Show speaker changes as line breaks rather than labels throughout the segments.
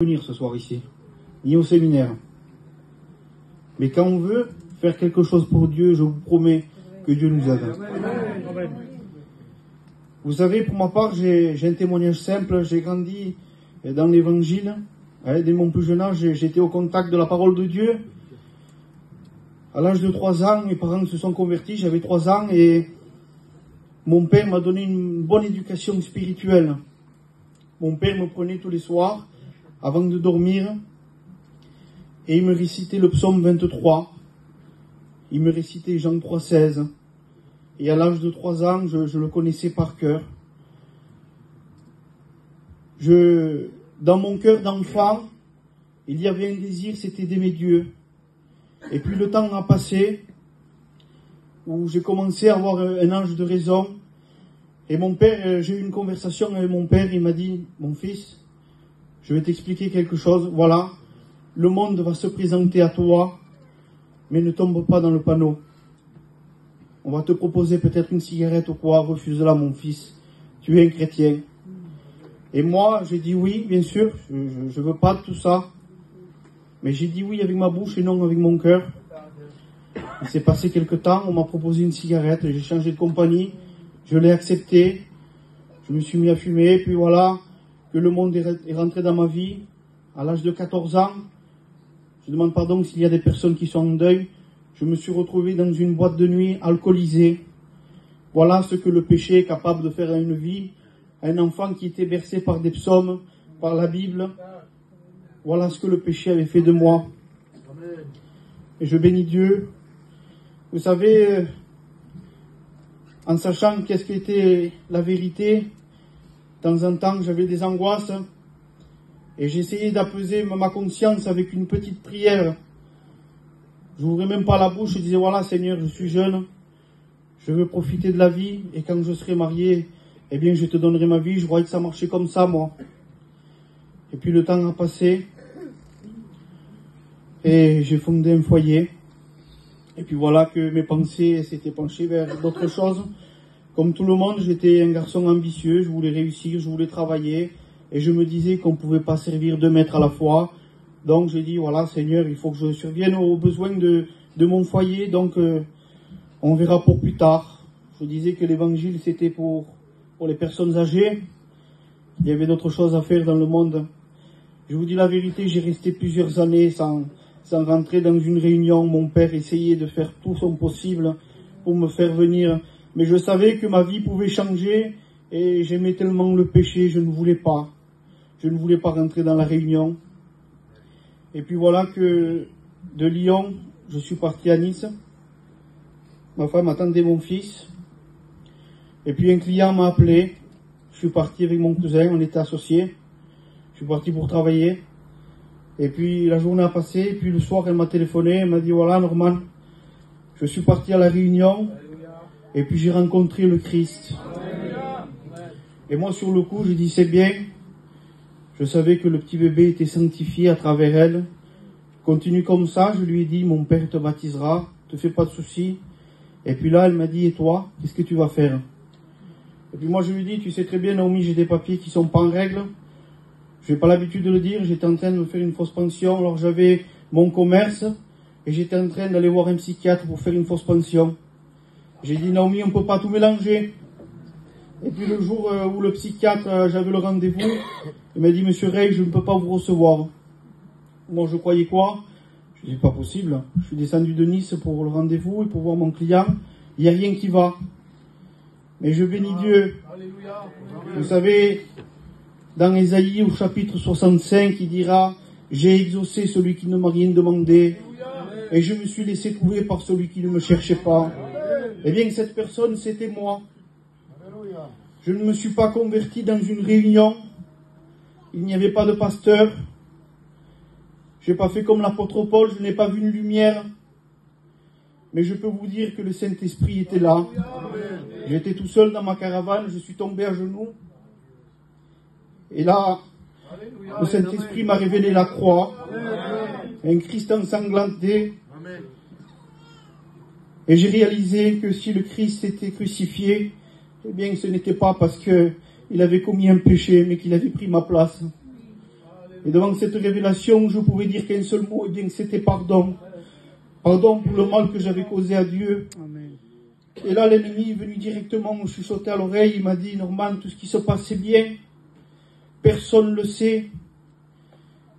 Venir ce soir ici, ni au séminaire. Mais quand on veut faire quelque chose pour Dieu, je vous promets que Dieu nous aide. Vous savez, pour ma part, j'ai un témoignage simple. J'ai grandi dans l'évangile. Dès mon plus jeune âge, j'étais au contact de la parole de Dieu. À l'âge de 3 ans, mes parents se sont convertis, j'avais 3 ans, et mon père m'a donné une bonne éducation spirituelle. Mon père me prenait tous les soirs avant de dormir, et il me récitait le psaume 23, il me récitait Jean 3,16, et à l'âge de 3 ans, je le connaissais par cœur. Dans mon cœur d'enfant, il y avait un désir, c'était d'aimer Dieu. Et puis le temps a passé, où j'ai commencé à avoir un âge de raison, et mon père, j'ai eu une conversation avec mon père, il m'a dit, mon fils, je vais t'expliquer quelque chose. Voilà, le monde va se présenter à toi, mais ne tombe pas dans le panneau. On va te proposer peut-être une cigarette ou quoi, refuse-la mon fils, tu es un chrétien. Et moi, j'ai dit oui, bien sûr, je veux pas de tout ça. Mais j'ai dit oui avec ma bouche et non avec mon cœur. Il s'est passé quelque temps, on m'a proposé une cigarette, j'ai changé de compagnie, je l'ai accepté, je me suis mis à fumer, et puis voilà, que le monde est rentré dans ma vie. À l'âge de 14 ans, je demande pardon s'il y a des personnes qui sont en deuil, je me suis retrouvé dans une boîte de nuit alcoolisé. Voilà ce que le péché est capable de faire à une vie, à un enfant qui était bercé par des psaumes, par la Bible. Voilà ce que le péché avait fait de moi. Et je bénis Dieu. Vous savez, en sachant qu'est-ce qu'était la vérité, de temps en temps, j'avais des angoisses, et j'essayais d'apaiser ma conscience avec une petite prière. Je n'ouvrais même pas la bouche, je disais, voilà Seigneur, je suis jeune, je veux profiter de la vie, et quand je serai marié, eh bien je te donnerai ma vie. Je croyais que ça marchait comme ça, moi. Et puis le temps a passé, et j'ai fondé un foyer, et puis voilà que mes pensées s'étaient penchées vers d'autres choses. Comme tout le monde, j'étais un garçon ambitieux, je voulais réussir, je voulais travailler, et je me disais qu'on ne pouvait pas servir 2 maîtres à la fois. Donc j'ai dit, voilà Seigneur, il faut que je survienne aux besoins de mon foyer, donc on verra pour plus tard. Je disais que l'évangile c'était pour les personnes âgées, il y avait d'autres choses à faire dans le monde. Je vous dis la vérité, j'ai resté plusieurs années sans rentrer dans une réunion. Mon père essayait de faire tout son possible pour me faire venir. Mais je savais que ma vie pouvait changer et j'aimais tellement le péché, je ne voulais pas. Je ne voulais pas rentrer dans la réunion. Et puis voilà que de Lyon, je suis parti à Nice. Ma femme attendait mon fils. Et puis un client m'a appelé. Je suis parti avec mon cousin, on était associés. Je suis parti pour travailler. Et puis la journée a passé, et puis le soir elle m'a téléphoné, elle m'a dit voilà Norman, je suis parti à la réunion, et puis j'ai rencontré le Christ. Et moi sur le coup, j'ai dit c'est bien, je savais que le petit bébé était sanctifié à travers elle. Continue comme ça, je lui ai dit mon père te baptisera, te fais pas de soucis. Et puis là elle m'a dit et toi, qu'est-ce que tu vas faire? Et puis moi je lui ai dit tu sais très bien Naomi, j'ai des papiers qui sont pas en règle. Je n'ai pas l'habitude de le dire, j'étais en train de me faire une fausse pension, alors j'avais mon commerce, et j'étais en train d'aller voir un psychiatre pour faire une fausse pension. J'ai dit, Naomi, on ne peut pas tout mélanger. Et puis le jour où le psychiatre, j'avais le rendez-vous, il m'a dit, Monsieur Rey, je ne peux pas vous recevoir. Moi, je croyais quoi? Je dis, pas possible. Je suis descendu de Nice pour le rendez-vous et pour voir mon client. Il n'y a rien qui va. Mais je bénis Dieu. Vous savez, dans Ésaïe au chapitre 65, il dira « J'ai exaucé celui qui ne m'a rien demandé et je me suis laissé trouver par celui qui ne me cherchait pas. » Eh bien, cette personne, c'était moi. Je ne me suis pas converti dans une réunion. Il n'y avait pas de pasteur. Je n'ai pas fait comme l'apôtre Paul, je n'ai pas vu une lumière. Mais je peux vous dire que le Saint-Esprit était là. J'étais tout seul dans ma caravane, je suis tombé à genoux. Et là, le Saint-Esprit m'a révélé la croix, un Christ ensanglanté. Et j'ai réalisé que si le Christ était crucifié, eh bien ce n'était pas parce qu'il avait commis un péché, mais qu'il avait pris ma place. Et devant cette révélation, je pouvais dire qu'un seul mot, et bien que c'était pardon. Pardon pour le mal que j'avais causé à Dieu.
Amen.
Et là, l'ennemi est venu directement me chuchoter à l'oreille. Il m'a dit, Norman, tout ce qui se passe c'est bien. Personne ne le sait.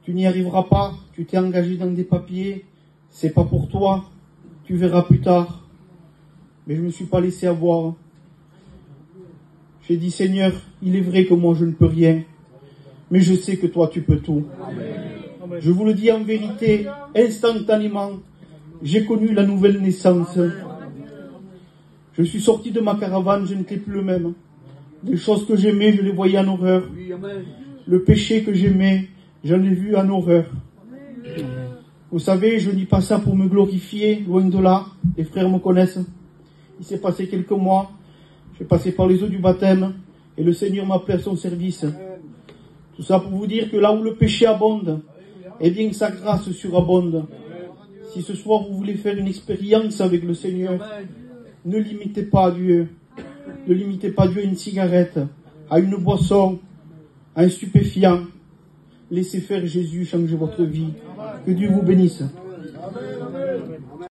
Tu n'y arriveras pas. Tu t'es engagé dans des papiers. C'est pas pour toi. Tu verras plus tard. Mais je ne me suis pas laissé avoir. J'ai dit, Seigneur, il est vrai que moi je ne peux rien. Mais je sais que toi tu peux tout.
Amen.
Je vous le dis en vérité, instantanément, j'ai connu la nouvelle naissance. Je suis sorti de ma caravane, je n'étais plus le même. Les choses que j'aimais, je les voyais en horreur. Le péché que j'aimais, j'en ai vu en horreur. Vous savez, je ne dis pas ça pour me glorifier, loin de là. Les frères me connaissent. Il s'est passé quelques mois. J'ai passé par les eaux du baptême et le Seigneur m'a appelé à son service. Tout ça pour vous dire que là où le péché abonde, eh bien sa grâce surabonde. Si ce soir vous voulez faire une expérience avec le Seigneur, ne limitez pas Dieu. Ne limitez pas Dieu à une cigarette, à une boisson, à un stupéfiant. Laissez faire Jésus changer votre vie. Que Dieu vous bénisse.